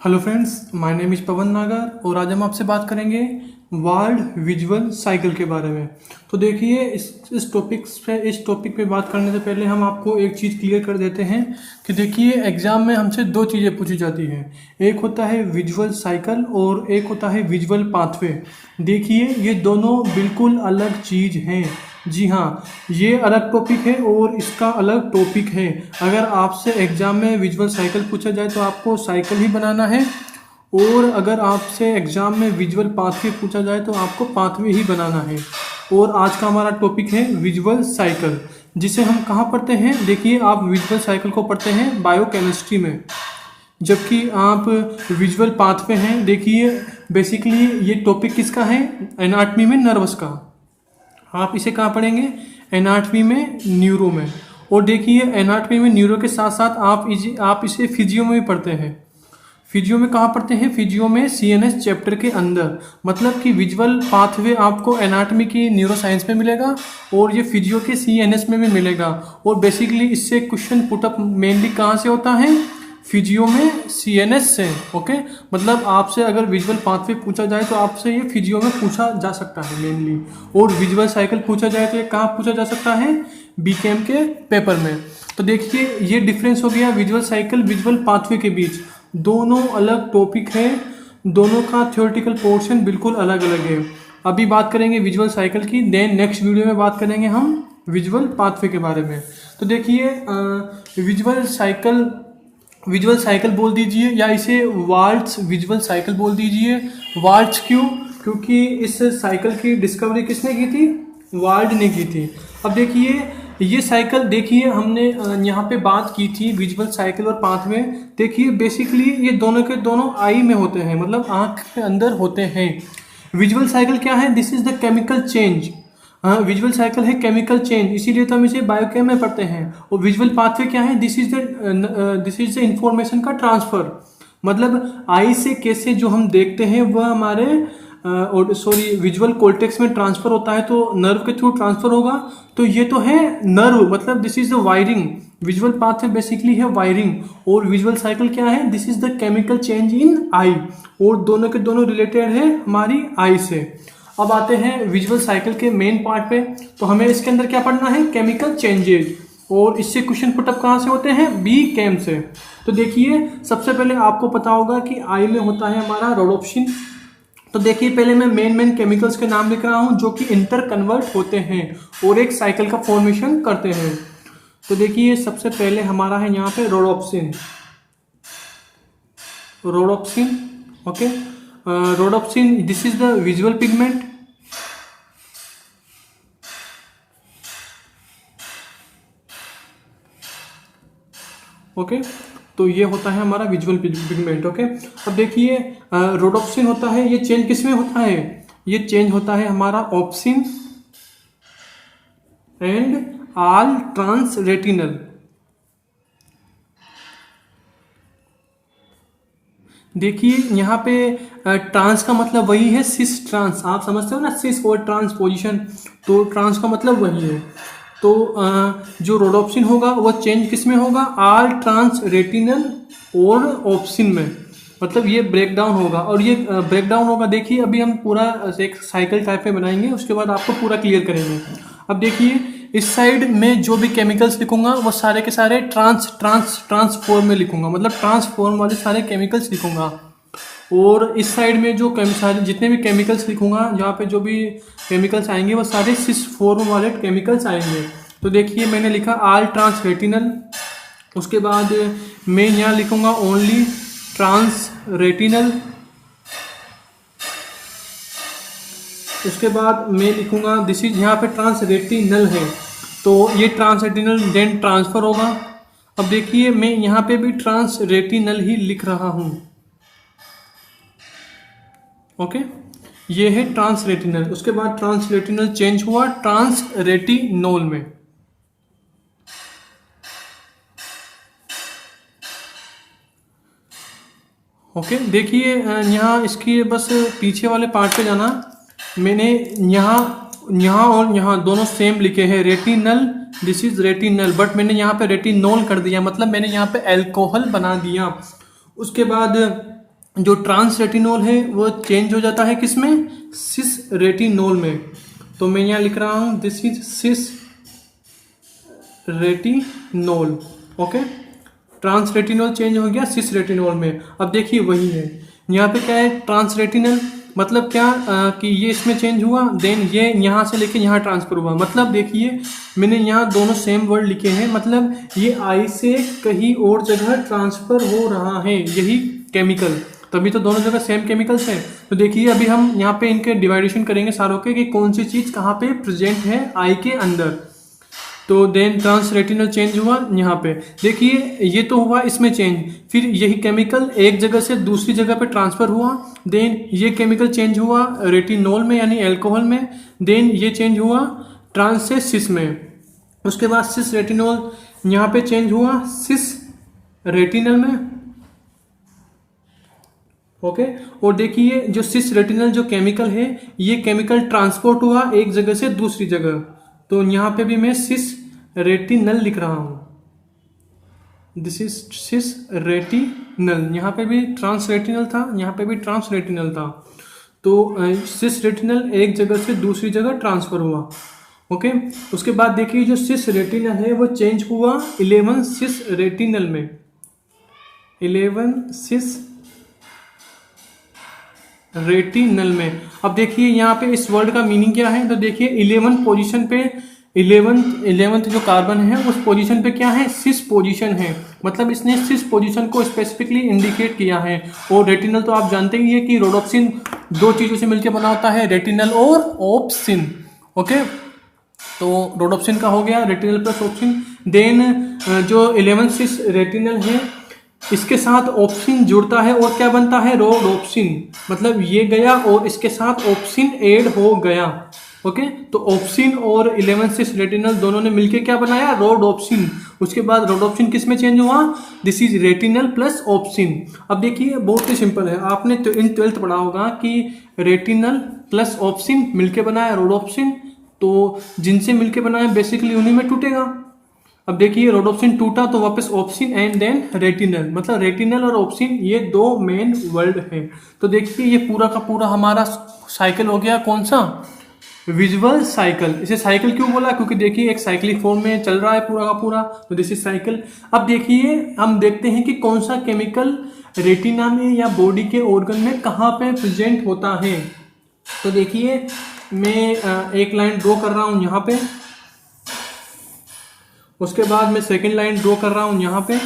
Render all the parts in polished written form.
Hello friends, my name is Pavan Nagar और आज हम आपसे बात करेंगे वर्ल्ड विजुअल साइकिल के बारे में। तो देखिए इस टॉपिक पे बात करने से पहले हम आपको एक चीज़ क्लियर कर देते हैं कि देखिए एग्ज़ाम में हमसे दो चीज़ें पूछी जाती हैं। एक होता है विजुअल साइकिल और एक होता है विजुअल पाथवे। देखिए ये दोनों बिल्कुल अलग चीज़ हैं। जी हाँ, ये अलग टॉपिक है और इसका अलग टॉपिक है। अगर आपसे एग्जाम में विजुअल साइकिल पूछा जाए तो आपको साइकिल ही बनाना है, और अगर आपसे एग्जाम में विजुअल पाथवे पूछा जाए तो आपको पाथवे ही बनाना है। और आज का हमारा टॉपिक है विजुअल साइकिल, जिसे हम कहाँ पढ़ते हैं। देखिए आप विजुअल साइकिल को पढ़ते हैं बायोकेमिस्ट्री में, जबकि आप विजुअल पाथवे हैं। देखिए बेसिकली ये टॉपिक किसका है, एनाटॉमी में नर्वस का। आप इसे कहाँ पढ़ेंगे, एनाटॉमी में न्यूरो में। और देखिए एनाटॉमी में न्यूरो के साथ साथ आप इसे फिजियो में भी पढ़ते हैं। फिजियो में कहाँ पढ़ते हैं, फिजियो में सीएनएस चैप्टर के अंदर। मतलब कि विजुअल पाथवे आपको एनाटॉमी की न्यूरो साइंस में मिलेगा और ये फिजियो के सीएनएस में भी मिलेगा। और बेसिकली इससे क्वेश्चन पुटअप मेनली कहाँ से होता है, फिजियो में सीएनएस से। ओके, मतलब आपसे अगर विजुअल पाथवे पूछा जाए तो आपसे ये फिजियो में पूछा जा सकता है मेनली। और विजुअल साइकिल पूछा जाए तो ये कहाँ पूछा जा सकता है, बीकेएम के पेपर में। तो देखिए ये डिफरेंस हो गया विजुअल साइकिल विजुअल पाथवे के बीच। दोनों अलग टॉपिक है, दोनों का थ्योरेटिकल पोर्शन बिल्कुल अलग अलग है। अभी बात करेंगे विजुअल साइकिल की, देन नेक्स्ट वीडियो में बात करेंगे हम विजुअल पाथवे के बारे में। तो देखिए विजुअल साइकिल बोल दीजिए या इसे वाल्ट्ज विजुअल साइकिल बोल दीजिए। वाल्ट्ज क्यों, क्योंकि इस साइकिल की डिस्कवरी किसने की थी, वाल्ट ने की थी। अब देखिए ये साइकिल, देखिए हमने यहाँ पे बात की थी विजुअल साइकिल और पाथवे। देखिए बेसिकली ये दोनों के दोनों आई में होते हैं, मतलब आँख के अंदर होते हैं। विजुअल साइकिल क्या है, this is the chemical change. हाँ, विजुअल साइकिल है केमिकल चेंज, इसीलिए तो हम इसे बायोकेम में पढ़ते हैं। और विजुअल पाथवे क्या है, दिस इज द इंफॉर्मेशन का ट्रांसफर। मतलब आई से कैसे जो हम देखते हैं वह हमारे विजुअल कॉर्टेक्स में ट्रांसफर होता है, तो नर्व के थ्रू ट्रांसफर होगा। तो ये तो है नर्व, मतलब this is the wiring. Visual pathway basically है वायरिंग, और विजुअल साइकिल क्या है, this is the chemical change in eye. और दोनों के दोनों रिलेटेड है हमारी आई से। अब आते हैं विजुअल साइकिल के मेन पार्ट पे। तो हमें इसके अंदर क्या पढ़ना है, केमिकल चेंजेज। और इससे क्वेश्चन पुटअप कहाँ से होते हैं, बी केम से। तो देखिए सबसे पहले आपको पता होगा कि आई में होता है हमारा रोडोप्सिन। तो देखिए पहले मैं मेन केमिकल्स के नाम लिख रहा हूं जो कि इंटर कन्वर्ट होते हैं और एक साइकिल का फॉर्मेशन करते हैं। तो देखिए सबसे पहले हमारा है यहाँ पे rhodopsin. Okay, rhodopsin this is the visual pigment. Okay, तो ये होता है हमारा विजुअल पिगमेंट। ओके, अब देखिए रोडोप्सिन होता है, ये चेंज किस में होता है, ये चेंज होता है हमारा opsin and all trans retinal. देखिए यहाँ पे ट्रांस का मतलब वही है सिस ट्रांस, आप समझते हो ना, सिस और ट्रांसपोजिशन। तो ट्रांस का मतलब वही है। तो जो रोडोप्सिन होगा वो चेंज किस में होगा, आल ट्रांस रेटिनल और ऑप्सिन में। मतलब ये ब्रेक डाउन होगा, और ये ब्रेक डाउन होगा। देखिए अभी हम पूरा एक साइकिल टाइप में बनाएंगे, उसके बाद आपको पूरा क्लियर करेंगे। अब देखिए इस साइड में जो भी केमिकल्स लिखूंगा वो सारे के सारे ट्रांसफॉर्म में लिखूंगा, मतलब ट्रांसफॉर्म वाले सारे केमिकल्स लिखूंगा। और इस साइड में जो सारे जितने भी केमिकल्स लिखूंगा, जहाँ पे जो भी केमिकल्स आएंगे वो सारे सिस फॉर्म वाले केमिकल्स आएंगे। तो देखिए मैंने लिखा आल ट्रांस रेटिनल, उसके बाद मैं यहाँ लिखूंगा ओनली ट्रांस रेटिनल, उसके बाद मैं लिखूंगा दिस इज, यहाँ पे ट्रांस रेटिनल है तो ये ट्रांस रेटिनल देन ट्रांसफर होगा। अब देखिए मैं यहाँ पे भी ट्रांस रेटिनल ही लिख रहा हूँ। ओके, ये है ट्रांस रेटिनल। उसके बाद ट्रांस रेटिनल चेंज हुआ ट्रांस रेटिनोल में। ओके, देखिए यहाँ इसकी बस पीछे वाले पार्ट पे जाना। मैंने यहाँ और यहाँ दोनों सेम लिखे हैं, retinal, this is retinal, but मैंने यहाँ पे रेटिनोल कर दिया, मतलब मैंने यहाँ पे अल्कोहल बना दिया। उसके बाद जो ट्रांस रेटिनॉल है वो चेंज हो जाता है किसमें, सिस रेटिनॉल में। तो मैं यहाँ लिख रहा हूँ this is cis retinol. Okay, trans retinol change हो गया सिस रेटिनॉल में। अब देखिए वही है, यहाँ पे क्या है, ट्रांस रेटिनल मतलब क्या कि ये इसमें चेंज हुआ, देन ये यहाँ से लेके यहाँ ट्रांसफर हुआ। मतलब देखिए मैंने यहाँ दोनों सेम वर्ड लिखे हैं, मतलब ये आई से कहीं और जगह ट्रांसफर हो रहा है, यही केमिकल, तभी तो दोनों जगह सेम केमिकल्स हैं। तो देखिए अभी हम यहाँ पे इनके डिवाइडेशन करेंगे सारों के कि कौन सी चीज़ कहाँ पे प्रेजेंट है आई के अंदर। तो देन ट्रांस रेटिनल चेंज हुआ यहाँ पे, देखिए ये तो हुआ इसमें चेंज, फिर यही केमिकल एक जगह से दूसरी जगह पे ट्रांसफर हुआ, देन ये केमिकल चेंज हुआ रेटिनॉल में यानी अल्कोहल में, देन ये चेंज हुआ ट्रांस से सिस में, उसके बाद सिस रेटिनॉल यहाँ पे चेंज हुआ सिस रेटिनल में। ओके, और देखिए जो सिस रेटिनल जो केमिकल है ये केमिकल ट्रांसपोर्ट हुआ एक जगह से दूसरी जगह, तो यहाँ पे भी मैं सिस रेटिनल लिख रहा हूं, दिस इज सिस रेटिनल। यहाँ पे भी ट्रांस रेटिनल था, यहाँ पे भी ट्रांस रेटिनल था, तो सिस रेटिनल एक जगह से दूसरी जगह ट्रांसफर हुआ। ओके, उसके बाद देखिए जो सिस रेटिनल है वो चेंज हुआ 11 सिस रेटिनल में, 11 सिस रेटिनल में। अब देखिए यहाँ पे इस वर्ड का मीनिंग क्या है, तो देखिए 11 पोजीशन पे 11th जो कार्बन है उस पोजीशन पे क्या है, सिस पोजीशन है, मतलब इसने सिस पोजीशन को स्पेसिफिकली इंडिकेट किया है। और रेटिनल तो आप जानते ही है कि रोडोप्सिन दो चीजों से मिलकर बना होता है, रेटिनल और ऑप्सिन। ओके, तो रोडोप्सिन का हो गया रेटिनल प्लस ऑप्सिन, देन जो 11 सिस रेटिनल है इसके साथ ऑप्सिन जुड़ता है और क्या बनता है, रोडोप्सिन, मतलब ये गया और इसके साथ ऑप्सिन ऐड हो गया। ओके, तो ऑप्सिन और 11 सिस रेटिनल दोनों ने मिलके क्या बनाया, रोडोप्सिन। उसके बाद रोडोप्सिन किस में चेंज हुआ, this is retinal plus obscene. अब देखिए बहुत ही सिंपल है, आपने तो इन 12th पढ़ा होगा कि रेटिनल प्लस ऑप्सिन मिलके बनाया रोडोप्सिन, तो जिनसे मिलके बनाया बेसिकली उन्हीं में टूटेगा। अब देखिए रोडोप्सिन टूटा तो वापस ऑप्सिन एंड देन रेटिनल, मतलब रेटिनल और ऑप्सिन ये दो मेन वर्ड हैं। तो देखिए ये पूरा का पूरा हमारा साइकिल हो गया, कौन सा, विजुअल साइकिल। इसे साइकिल क्यों बोला, क्योंकि देखिए एक साइक्लिक फॉर्म में चल रहा है पूरा का पूरा, तो दिस इज साइकिल। अब देखिए हम देखते हैं कि कौन सा केमिकल रेटिना में या बॉडी के ऑर्गन में कहाँ पे प्रेजेंट होता है। तो देखिए मैं एक लाइन ड्रॉ कर रहा हूं यहाँ पे, उसके बाद मैं सेकेंड लाइन ड्रॉ कर रहा हूं यहाँ पे।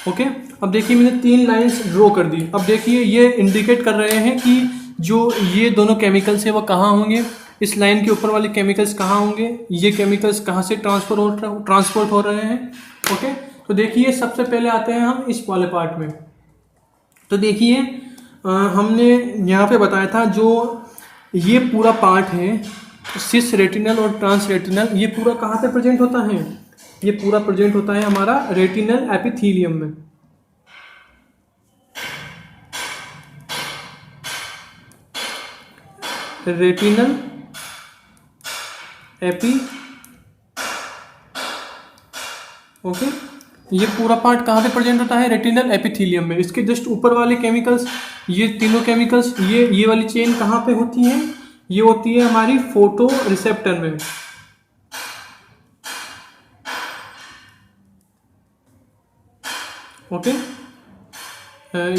ओके, अब देखिए मैंने 3 लाइंस ड्रॉ कर दी। अब देखिए ये इंडिकेट कर रहे हैं कि जो ये दोनों केमिकल्स है वो कहाँ होंगे, इस लाइन के ऊपर वाले केमिकल्स कहाँ होंगे, ये केमिकल्स कहाँ से ट्रांसपोर्ट हो रहे हैं। ओके, तो देखिए सबसे पहले आते हैं हम इस वाले पार्ट में। तो देखिए हमने यहाँ पे बताया था जो ये पूरा पार्ट है सिस रेटिनल और ट्रांस रेटिनल, ये पूरा कहाँ पे प्रेजेंट होता है, ये पूरा प्रेजेंट होता है हमारा रेटिनल एपिथेलियम में। रेटिनल एपी, ओके, ये पूरा पार्ट कहाँ पे प्रेजेंट होता है, रेटिनल एपिथेलियम में। इसके जस्ट ऊपर वाले केमिकल्स, ये तीनों केमिकल्स, ये वाली चेन कहाँ पे होती है, ये होती है हमारी फोटो रिसेप्टर में। ओके,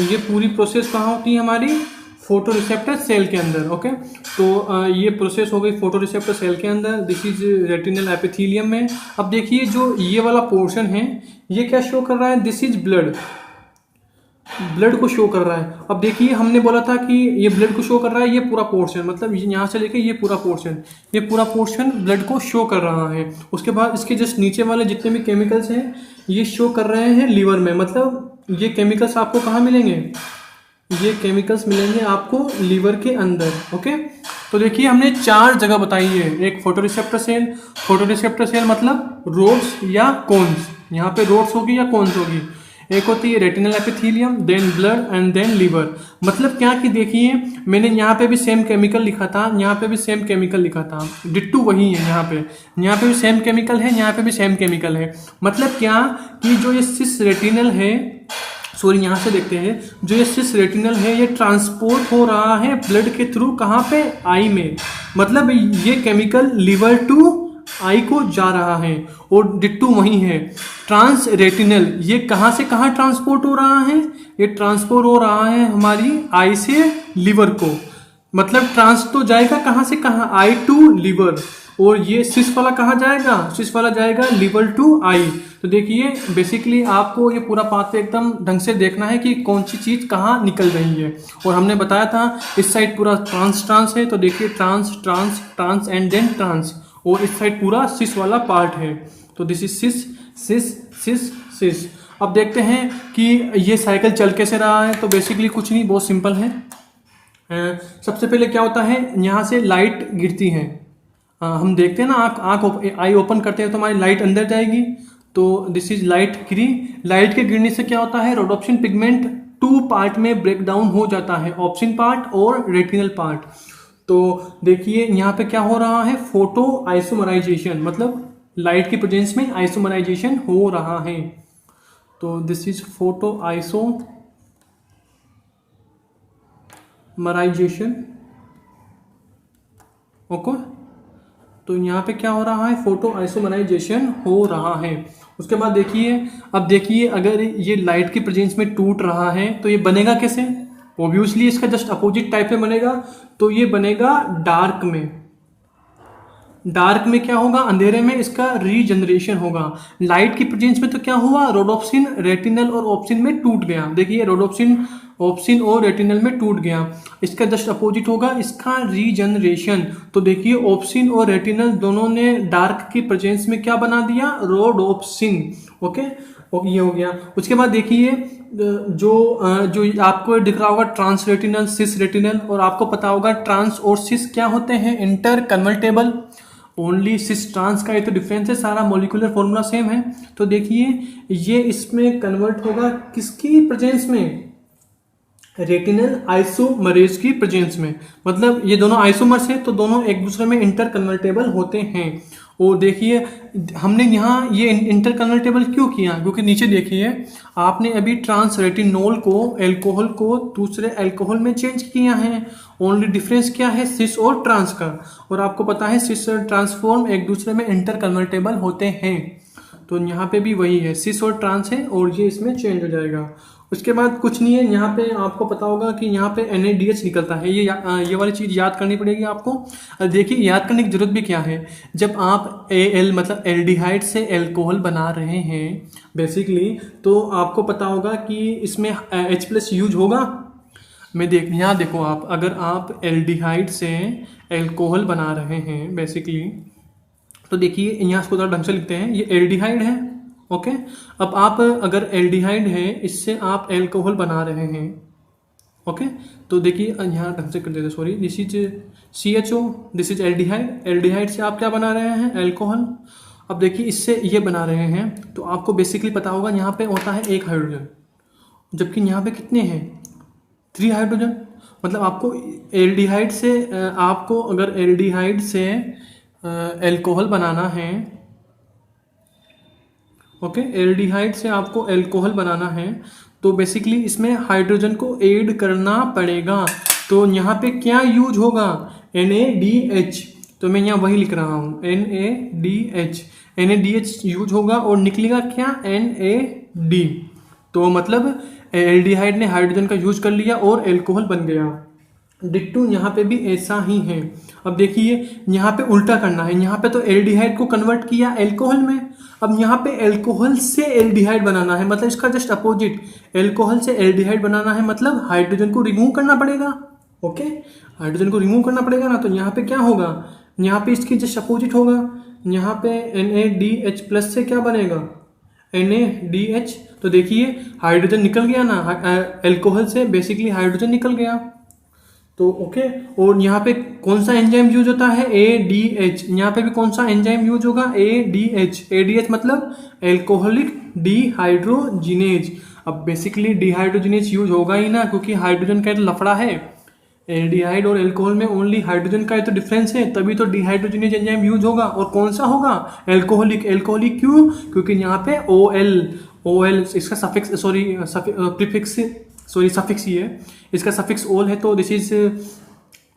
ये पूरी प्रोसेस कहाँ होती है हमारी, फोटो रिसेप्टर सेल के अंदर। ओके, तो ये प्रोसेस हो गई फोटो रिसेप्टर सेल के अंदर, दिस इज रेटिनल एपिथेलियम में। अब देखिए जो ये वाला पोर्शन है ये क्या शो कर रहा है, दिस इज ब्लड, ब्लड को शो कर रहा है। अब देखिए हमने बोला था कि ये ब्लड को शो कर रहा है, ये पूरा पोर्शन, मतलब यहाँ से लेके ये पूरा पोर्शन ब्लड को शो कर रहा है। उसके बाद इसके जस्ट नीचे वाले जितने भी केमिकल्स हैं ये शो कर रहे हैं लीवर में, मतलब ये केमिकल्स आपको कहाँ मिलेंगे, ये केमिकल्स मिलेंगे आपको लीवर के अंदर। ओके, तो देखिए हमने 4 जगह बताई है, एक फोटोरिसेप्टर सेल मतलब रोड्स या कोन्स, यहाँ पे रोड्स होगी या कोन्स होगी। एक होती है retinal epithelium, then blood and then liver. मतलब क्या कि देखिए मैंने यहाँ पे भी सेम केमिकल लिखा था, यहाँ पे भी सेम केमिकल लिखा था, डिट्टू वही है। यहाँ पे भी सेम केमिकल है, यहाँ पे भी सेम केमिकल है। मतलब क्या कि जो ये सिस रेटिनल है सॉरी यहाँ से देखते हैं, जो ये सिस रेटिनल है ये ट्रांसपोर्ट हो रहा है ब्लड के थ्रू, कहाँ पे, आई में। मतलब ये केमिकल लिवर टू आई को जा रहा है, और डिट्टू वही है। ट्रांस रेटिनल ये कहाँ से कहाँ ट्रांसपोर्ट हो रहा है, ये ट्रांसपोर्ट हो रहा है हमारी आई से लिवर को। मतलब ट्रांस तो जाएगा कहाँ से कहाँ, आई टू लिवर, और ये सिस वाला कहाँ जाएगा, सिस वाला जाएगा लिवर टू आई। तो देखिए बेसिकली आपको ये पूरा पाथ एकदम ढंग से देखना है कि कौन सी चीज़ कहाँ निकल रही है। और हमने बताया था इस साइड पूरा ट्रांस है, तो देखिए trans trans trans and then trans, और इस साइड पूरा सिस वाला पार्ट है। तो दिस इज सिस सिस सिस सिस। अब देखते हैं कि ये साइकिल चल कैसे रहा है। तो बेसिकली कुछ नहीं, बहुत सिंपल है। सबसे पहले क्या होता है, यहाँ से लाइट गिरती है। हम देखते हैं ना, आई ओपन करते हैं तो हमारी लाइट अंदर जाएगी। तो दिस इज लाइट गिरी। लाइट के गिरने से क्या होता है, रोडोप्सिन पिगमेंट 2 पार्ट में ब्रेक डाउन हो जाता है, ऑप्सिन पार्ट और रेटिनल पार्ट। तो देखिए यहाँ पे क्या हो रहा है, फोटो आइसोमराइजेशन, मतलब लाइट की प्रेजेंस में आइसोमराइजेशन हो रहा है। तो this is photo isomerisation. Okay, तो यहाँ पे क्या हो रहा है, फोटो आइसोमराइजेशन हो रहा है। उसके बाद देखिए, अब देखिए अगर ये लाइट की प्रेजेंस में टूट रहा है तो ये बनेगा कैसे, ऑब्वियसली इसका जस्ट अपोजिट टाइप में बनेगा। तो ये बनेगा डार्क में। डार्क में क्या होगा, अंधेरे में इसका रीजनरेशन होगा। लाइट की प्रेजेंस में तो क्या हुआ, रोडोप्सिन रेटिनल और ऑप्सिन में टूट गया। देखिए रोडोप्सिन ऑप्सिन और रेटिनल में टूट गया। इसका जस्ट अपोजिट होगा इसका रीजनरेशन। तो देखिए ऑप्सिन और रेटिनल दोनों ने डार्क की प्रेजेंस में क्या बना दिया, रोडोप्सिन। ओके, ये हो गया। उसके बाद देखिए जो आपको दिख रहा होगा ट्रांस रेटिनल, सिस रेटिनल, और आपको पता होगा ट्रांस और सिस क्या होते हैं, interconvertible. Only cis trans का ये तो डिफरेंस है, सारा मॉलिक्यूलर फॉर्मूला सेम है। तो देखिए ये इसमें कन्वर्ट होगा किसकी प्रेजेंस में, रेटिनल आइसोमरेज की प्रेजेंस में। मतलब ये दोनों आइसोमर्स हैं तो दोनों एक दूसरे में इंटर कन्वर्टेबल होते हैं। और देखिए हमने यहाँ ये इंटर कन्वर्टेबल क्यों किया, क्योंकि नीचे देखिए आपने अभी ट्रांस रेटिनोल को, एल्कोहल को दूसरे एल्कोहल में चेंज किया है। ओनली डिफरेंस क्या है, सिस और ट्रांस का। और आपको पता है सिस और ट्रांसफॉर्म एक दूसरे में इंटर कन्वर्टेबल होते हैं। तो यहाँ पे भी वही है, सिस और ट्रांस है और ये इसमें चेंज हो जाएगा। उसके बाद कुछ नहीं है, यहाँ पे आपको पता होगा कि यहाँ पे NaDH निकलता है। ये वाली चीज़ याद करनी पड़ेगी आपको। देखिए याद करने की जरूरत भी क्या है, जब आप Al मतलब एल्डिहाइड से एल्कोहल बना रहे हैं बेसिकली, तो आपको पता होगा कि इसमें H+ यूज होगा। यहाँ देखो आप, अगर आप एल्डिहाइड से एल्कोहल बना रहे हैं बेसिकली, तो देखिए यहाँ इसको थोड़ा ढंग से लिखते हैं, ये एल्डिहाइड है। ओके, अब आप अगर एल्डिहाइड है इससे आप एल्कोहल बना रहे हैं। ओके, तो देखिए यहाँ ढंग से कर देते, sorry, this is CHO, this is aldehyde. Aldehyde से आप क्या बना रहे हैं, एल्कोहल। अब देखिए इससे ये बना रहे हैं, तो आपको बेसिकली पता होगा यहाँ पे होता है 1 हाइड्रोजन, जबकि यहाँ पे कितने हैं, 3 हाइड्रोजन। मतलब आपको एल्डिहाइड से आपको अगर एल्डिहाइड से एल्कोहल बनाना है, ओके, एल्डिहाइड से आपको एल्कोहल बनाना है, तो बेसिकली इसमें हाइड्रोजन को ऐड करना पड़ेगा। तो यहाँ पे क्या यूज होगा, NaDH। तो मैं यहाँ वही लिख रहा हूँ, NaDH यूज होगा और निकलेगा क्या, NaD। तो मतलब एल्डिहाइड ने हाइड्रोजन का यूज कर लिया और एल्कोहल बन गया। डिट्टू यहाँ पे भी ऐसा ही है। अब देखिए यहाँ पे उल्टा करना है, यहाँ पे तो एल्डिहाइड को कन्वर्ट किया एल्कोहल में, अब यहाँ पे एल्कोहल से एल्डिहाइड बनाना है, मतलब इसका जस्ट अपोजिट, एल्कोहल से एल्डिहाइड बनाना है, मतलब हाइड्रोजन को रिमूव करना पड़ेगा। ओके, हाइड्रोजन को रिमूव करना पड़ेगा ना, तो यहाँ पे क्या होगा, यहाँ पे इसकी जस्ट अपोजिट होगा। यहाँ पे NaDH+ से क्या बनेगा, NaDH। तो देखिए हाइड्रोजन निकल गया ना, एल्कोहल से बेसिकली हाइड्रोजन निकल गया। तो ओके, और यहाँ पे कौन सा एंजाइम यूज होता है, ADH। यहाँ पे भी कौन सा एंजाइम यूज होगा, ADH मतलब एल्कोहलिक डिहाइड्रोजिनेज। अब बेसिकली डिहाइड्रोजिनेज यूज होगा ही ना, क्योंकि हाइड्रोजन का लफड़ा है। एल्डिहाइड और एल्कोहल में ओनली हाइड्रोजन का तो डिफरेंस है, तभी तो डिहाइड्रोजिनेज एंजाइम यूज होगा। और कौन सा होगा, एल्कोहलिक। एल्कोहलिक क्यों, क्योंकि यहाँ पे OL ओ एल इसका suffix sorry prefix sorry suffix ही है, इसका सफिक्स ओल है, तो दिस इज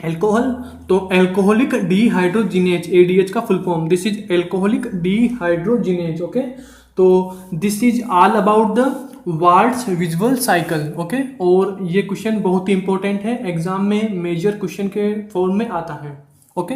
एल्कोहल। तो एल्कोहलिक डीहाइड्रोजिनेज, एडीएच का full form, this is alcoholic dehydrogenase. Okay, तो this is all about the Wald's visual cycle. Okay, और ये क्वेश्चन बहुत ही इंपॉर्टेंट है, एग्जाम में मेजर क्वेश्चन के फॉर्म में आता है। ओके